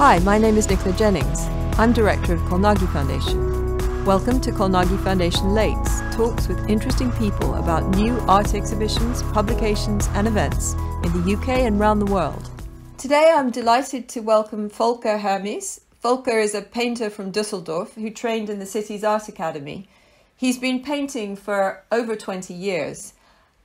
Hi, my name is Nicola Jennings. I'm Director of Collage Foundation. Welcome to Collage Foundation Lates, talks with interesting people about new art exhibitions, publications and events in the UK and around the world. Today I'm delighted to welcome Volker Hermes. Volker is a painter from Düsseldorf who trained in the city's art academy. He's been painting for over 20 years.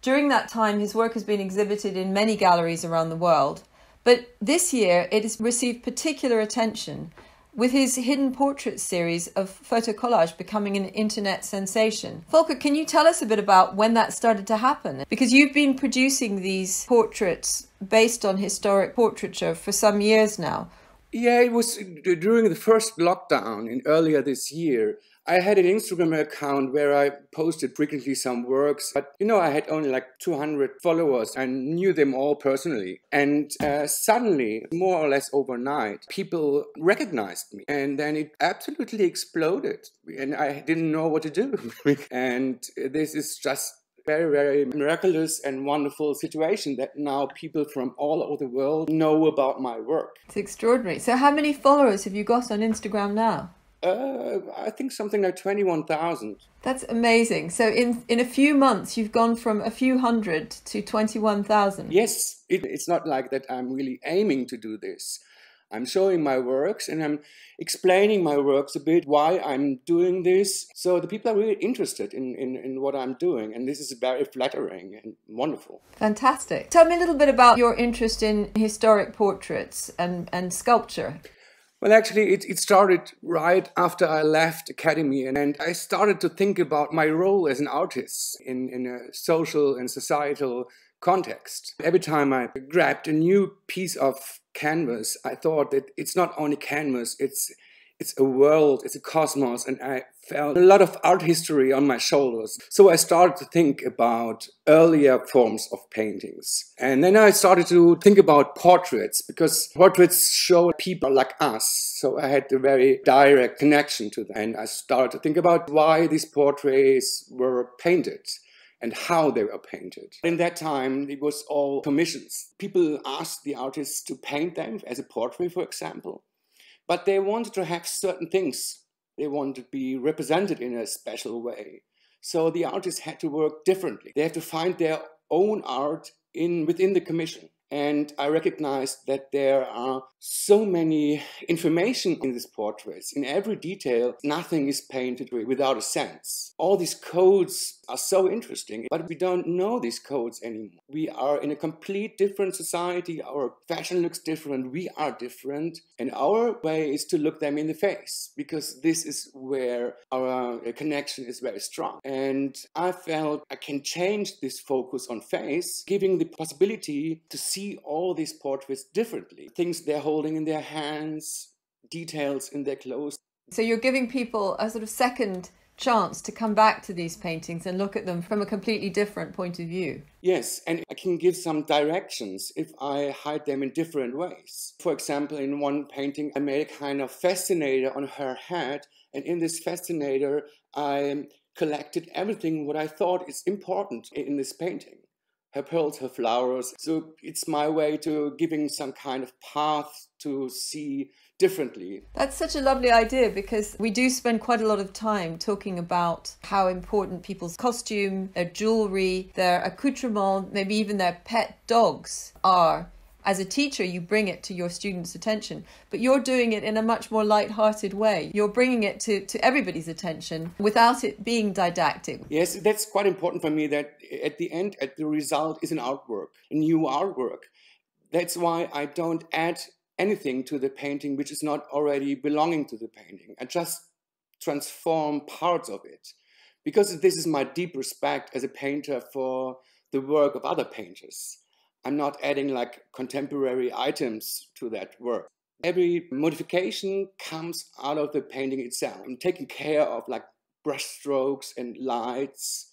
During that time, his work has been exhibited in many galleries around the world. But this year, it has received particular attention, with his hidden portraits series of photo-collage becoming an internet sensation. Volker, can you tell us a bit about when that started to happen? Because you've been producing these portraits based on historic portraiture for some years now. Yeah, it was during the first lockdown earlier this year. I had an Instagram account where I posted frequently some works, but I had only like 200 followers and knew them all personally. And suddenly, more or less overnight, people recognized me, and then it absolutely exploded and I didn't know what to do. And this is just very, very miraculous and wonderful situation that now people from all over the world know about my work. It's extraordinary. So how many followers have you got on Instagram now? I think something like 21,000. That's amazing. So in a few months, you've gone from a few hundred to 21,000. Yes, it's not like that I'm really aiming to do this. I'm showing my works and I'm explaining my works a bit, why I'm doing this. So the people are really interested in what I'm doing. And this is very flattering and wonderful. Fantastic. Tell me a little bit about your interest in historic portraits and sculpture. Well, actually, it started right after I left academy, and I started to think about my role as an artist in a social and societal context. Every time I grabbed a new piece of canvas, I thought that it's not only canvas, it's a world, it's a cosmos, and I felt a lot of art history on my shoulders. So I started to think about earlier forms of paintings. And then I started to think about portraits, because portraits show people like us. So I had a very direct connection to them. And I started to think about why these portraits were painted and how they were painted. In that time, it was all commissions. People asked the artists to paint them as a portrait, for example. But they wanted to have certain things. They wanted to be represented in a special way. So the artists had to work differently. They had to find their own art within the commission. And I recognized that there are so many information in these portraits. In every detail, nothing is painted without a sense. All these codes are so interesting, but we don't know these codes anymore. We are in a complete different society. Our fashion looks different. We are different. And our way is to look them in the face, because this is where our connection is very strong. And I felt I can change this focus on face, giving the possibility to see all these portraits differently. Things they're holding in their hands, details in their clothes. So you're giving people a sort of second chance to come back to these paintings and look at them from a completely different point of view. Yes, and I can give some directions if I hide them in different ways. For example, in one painting, I made a kind of fascinator on her head, and in this fascinator, I collected everything what I thought is important in this painting. Her pearls, her flowers. So it's my way to giving some kind of path to see differently. That's such a lovely idea, because we do spend quite a lot of time talking about how important people's costume, their jewelry, their accoutrements, maybe even their pet dogs are. As a teacher, you bring it to your students' attention, but you're doing it in a much more light-hearted way. You're bringing it to everybody's attention without it being didactic. Yes, that's quite important for me, that at the end, the result is an artwork, a new artwork. That's why I don't add anything to the painting which is not already belonging to the painting. I just transform parts of it, because this is my deep respect as a painter for the work of other painters. I'm not adding like contemporary items to that work. Every modification comes out of the painting itself. I'm taking care of like brush strokes and lights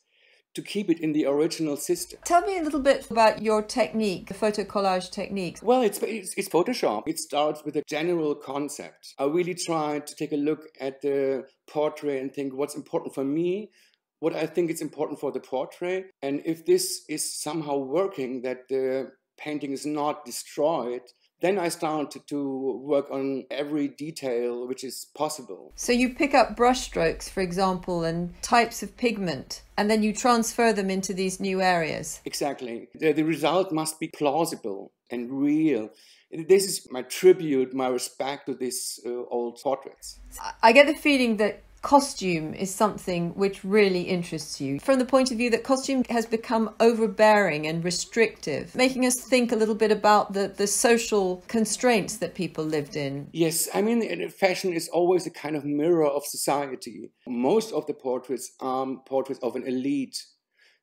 to keep it in the original system. Tell me a little bit about your technique, the photo collage technique. Well, it's Photoshop. It starts with a general concept. I really try to take a look at the portrait and think what's important for me, what I think is important for the portrait, and if this is somehow working, that the painting is not destroyed, Then I started to work on every detail which is possible. So you pick up brushstrokes, for example, and types of pigment, and then you transfer them into these new areas. Exactly. The result must be plausible and real. This is my tribute, my respect to these old portraits. I get the feeling that costume is something which really interests you, from the point of view that costume has become overbearing and restrictive, making us think a little bit about the social constraints that people lived in. Yes, I mean, fashion is always a kind of mirror of society. Most of the portraits are portraits of an elite.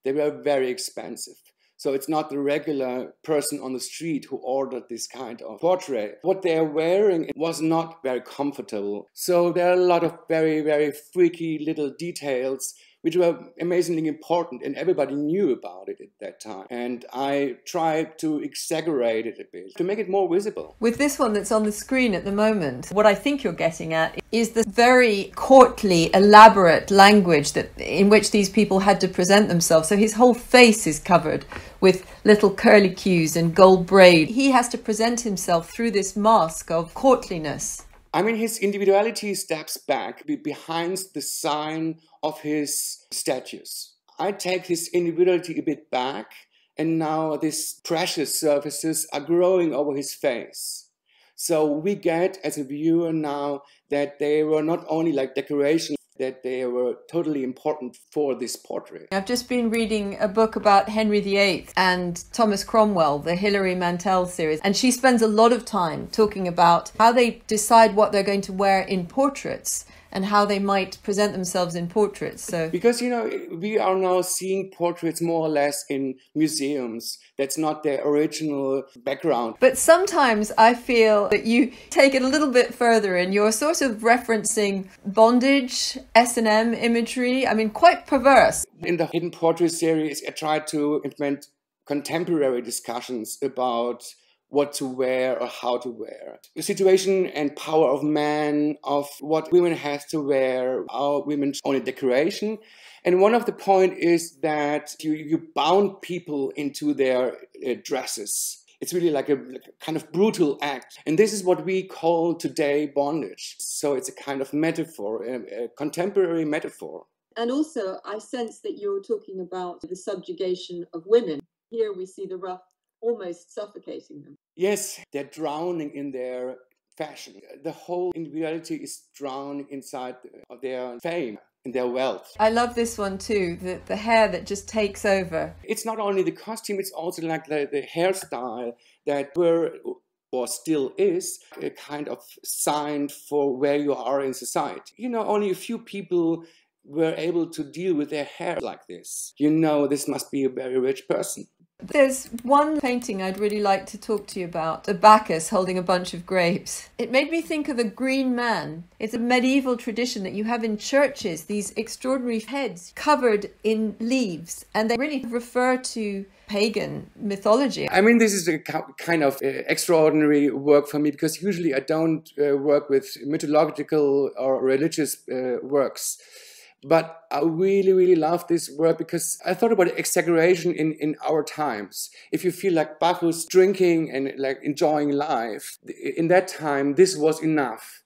They were very expensive. So it's not the regular person on the street who ordered this kind of portrait. What they're wearing was not very comfortable. So there are a lot of very, very freaky little details which were amazingly important, and everybody knew about it at that time. And I tried to exaggerate it a bit, to make it more visible. With this one that's on the screen at the moment, what I think you're getting at is the very courtly, elaborate language in which these people had to present themselves. So his whole face is covered with little curlicues and gold braid. He has to present himself through this mask of courtliness. I mean, his individuality steps back behind the sign of his statues. I take his individuality a bit back, and now these precious surfaces are growing over his face. So we get, as a viewer now, that they were not only like decoration, that they were totally important for this portrait. I've just been reading a book about Henry VIII and Thomas Cromwell, the Hilary Mantel series, and she spends a lot of time talking about how they decide what they're going to wear in portraits and how they might present themselves in portraits. So, because, you know, we are now seeing portraits more or less in museums. That's not their original background. But sometimes I feel that you take it a little bit further and you're sort of referencing bondage, S&M imagery. I mean, quite perverse. In the Hidden Portrait series, I tried to implement contemporary discussions about what to wear or how to wear. The situation and power of man, of what women have to wear, are women's only decoration. And one of the point is that you bound people into their dresses. It's really like a kind of brutal act. And this is what we call today bondage. So it's a kind of metaphor, a contemporary metaphor. And also, I sense that you're talking about the subjugation of women. Here we see the rough almost suffocating them. Yes, they're drowning in their fashion. The whole individuality is drowning inside their fame and their wealth. I love this one too, the hair that just takes over. It's not only the costume, it's also like the hairstyle that were or still is a kind of sign for where you are in society. You know, only a few people were able to deal with their hair like this. You know, this must be a very rich person. There's one painting I'd really like to talk to you about, a Bacchus holding a bunch of grapes. It made me think of a green man. It's a medieval tradition that you have in churches, these extraordinary heads covered in leaves, and they really refer to pagan mythology. I mean, this is a kind of extraordinary work for me, because usually I don't work with mythological or religious works. But I really, really love this work because I thought about exaggeration in our times. If you feel like Bacchus drinking and like enjoying life, in that time this was enough.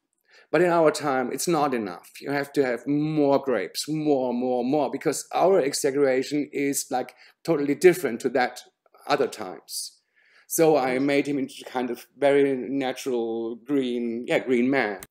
But in our time it's not enough. You have to have more grapes, more, because our exaggeration is like totally different to that other times. So I made him into kind of very natural green man.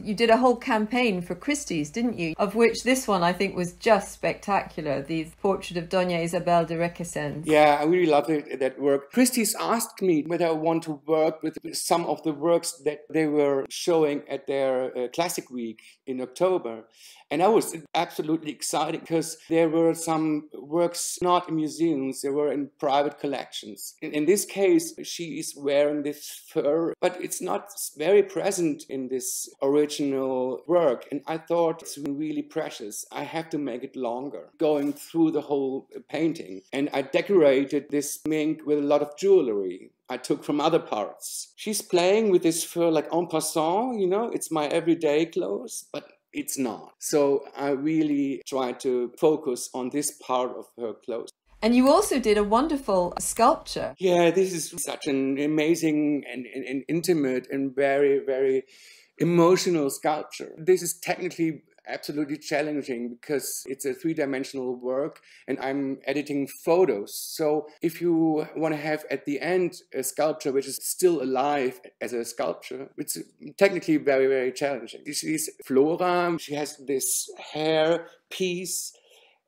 You did a whole campaign for Christie's, didn't you? Of which this one I think was just spectacular, the portrait of Doña Isabel de Requesens. Yeah, I really loved that work. Christie's asked me whether I want to work with some of the works that they were showing at their Classic Week in October. And I was absolutely excited because there were some works not in museums, they were in private collections. In this case, she is wearing this fur, but it's not very present in this original work. And I thought it's really precious. I have to make it longer, going through the whole painting. And I decorated this mink with a lot of jewelry I took from other parts. She's playing with this fur like en passant, you know, it's my everyday clothes, but it's not. So I really tried to focus on this part of her clothes. And you also did a wonderful sculpture. Yeah, this is such an amazing and intimate and very, very emotional sculpture. This is technically absolutely challenging because it's a three-dimensional work and I'm editing photos. So if you want to have at the end a sculpture which is still alive as a sculpture, it's technically very, very challenging. This is Flora. She has this hair piece,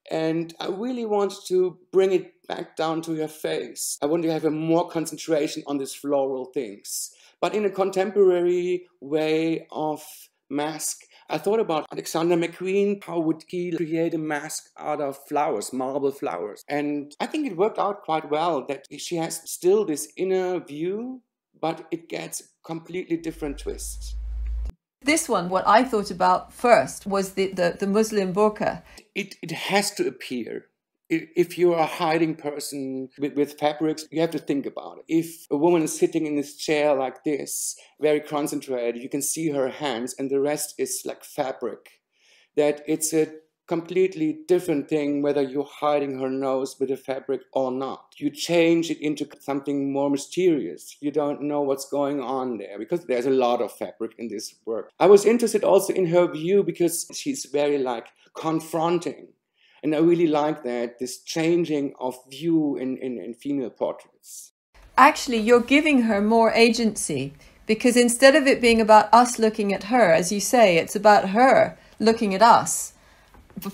and I really want to bring it back down to her face. I want to have a more concentration on these floral things, but in a contemporary way of mask. I thought about Alexander McQueen. How would he create a mask out of flowers, marble flowers? And I think it worked out quite well that she has still this inner view, but it gets completely different twists. This one, what I thought about first was the Muslim burqa. It has to appear. If you're a hiding person with fabrics, you have to think about it. If a woman is sitting in this chair like this, very concentrated, you can see her hands and the rest is like fabric. That it's a completely different thing whether you're hiding her nose with a fabric or not. You change it into something more mysterious. You don't know what's going on there because there's a lot of fabric in this work. I was interested also in her view because she's very like confronting. And I really like that, this changing of view in female portraits. Actually, you're giving her more agency because instead of it being about us looking at her, as you say, it's about her looking at us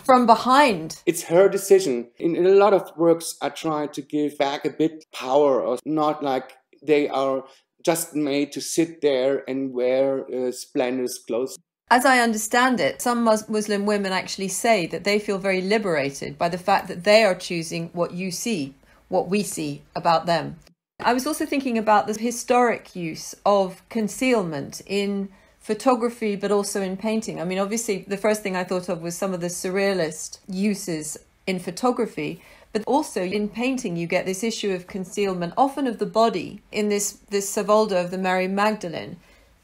from behind. It's her decision. In a lot of works, I try to give back a bit power, or not like they are just made to sit there and wear splendid clothes. As I understand it, some Muslim women actually say that they feel very liberated by the fact that they are choosing what you see, what we see about them. I was also thinking about the historic use of concealment in photography, but also in painting. I mean, obviously, the first thing I thought of was some of the surrealist uses in photography, but also in painting, you get this issue of concealment, often of the body. In this Savolda of the Mary Magdalene,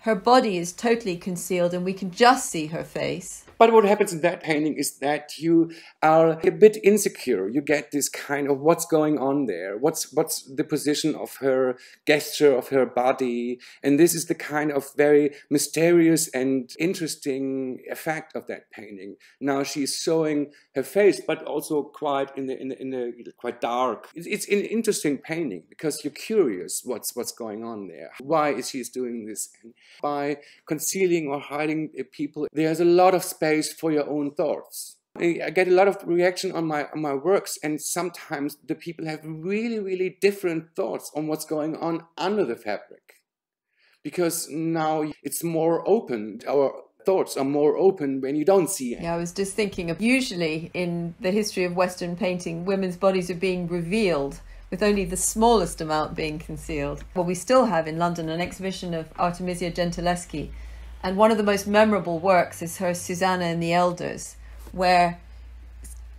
her body is totally concealed and we can just see her face. But what happens in that painting is that you are a bit insecure. You get this kind of what's going on there. What's the position of her gesture, of her body. And this is the kind of very mysterious and interesting effect of that painting. Now she's showing her face, but also quite in the quite dark. It's an interesting painting because you're curious what's going on there. Why is she doing this? And by concealing or hiding people, there's a lot of space for your own thoughts. I get a lot of reaction on my works, and sometimes the people have really, really different thoughts on what's going on under the fabric. Because now it's more open. Our thoughts are more open when you don't see it. Yeah, I was just thinking of usually in the history of Western painting, women's bodies are being revealed with only the smallest amount being concealed. Well, we still have in London an exhibition of Artemisia Gentileschi, and one of the most memorable works is her Susanna and the Elders, where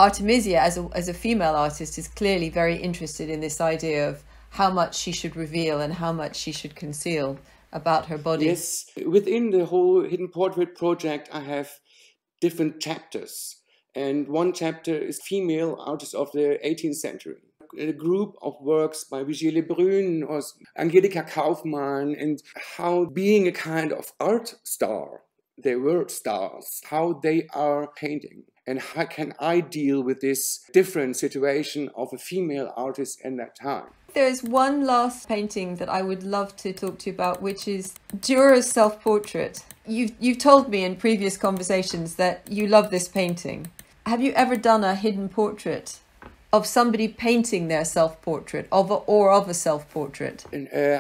Artemisia, as a female artist, is clearly very interested in this idea of how much she should reveal and how much she should conceal about her body. Yes, within the whole Hidden Portrait project, I have different chapters. And one chapter is female artists of the 18th century. A group of works by Vigée Lebrun or Angelika Kaufmann, and how being a kind of art star, they were stars, how they are painting. And how can I deal with this different situation of a female artist in that time? There's one last painting that I would love to talk to you about, which is Dura's self-portrait. You've told me in previous conversations that you love this painting. Have you ever done a hidden portrait of somebody painting their self-portrait of a self-portrait?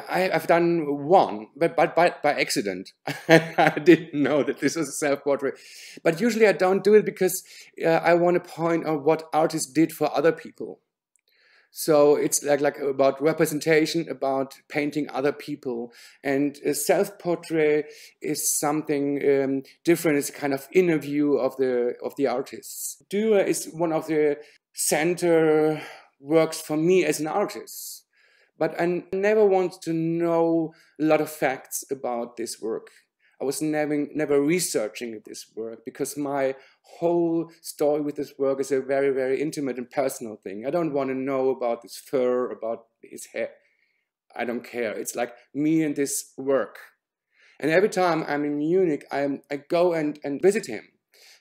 I've done one, but by accident. I didn't know that this was a self-portrait. But usually I don't do it because I want to point out what artists did for other people. So it's like about representation, about painting other people. And a self-portrait is something different. It's a kind of inner view of the artists. Dura is one of the center works for me as an artist. But I never want to know a lot of facts about this work. I was never researching this work, because my whole story with this work is a very, very intimate and personal thing. I don't want to know about this fur, about his hair. I don't care. It's like me and this work. And every time I'm in Munich, I go and visit him.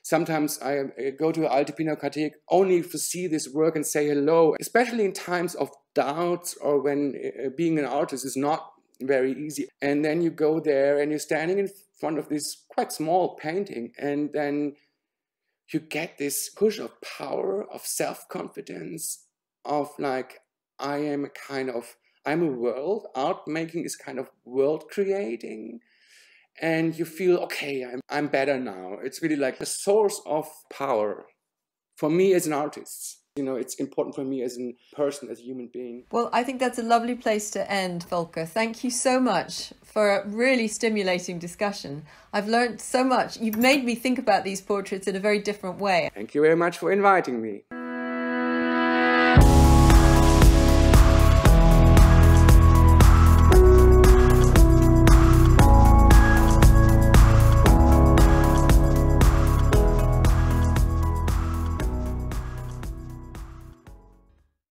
Sometimes I go to Alte Pinakothek only to see this work and say hello, especially in times of doubts or when being an artist is not very easy. And then you go there and you're standing in front of this quite small painting, and then you get this push of power, of self-confidence, of like, I'm a world, art making is kind of world creating. And you feel, okay, I'm better now. It's really like a source of power for me as an artist. You know, it's important for me as a person, as a human being. Well, I think that's a lovely place to end, Volker. Thank you so much for a really stimulating discussion. I've learned so much. You've made me think about these portraits in a very different way. Thank you very much for inviting me.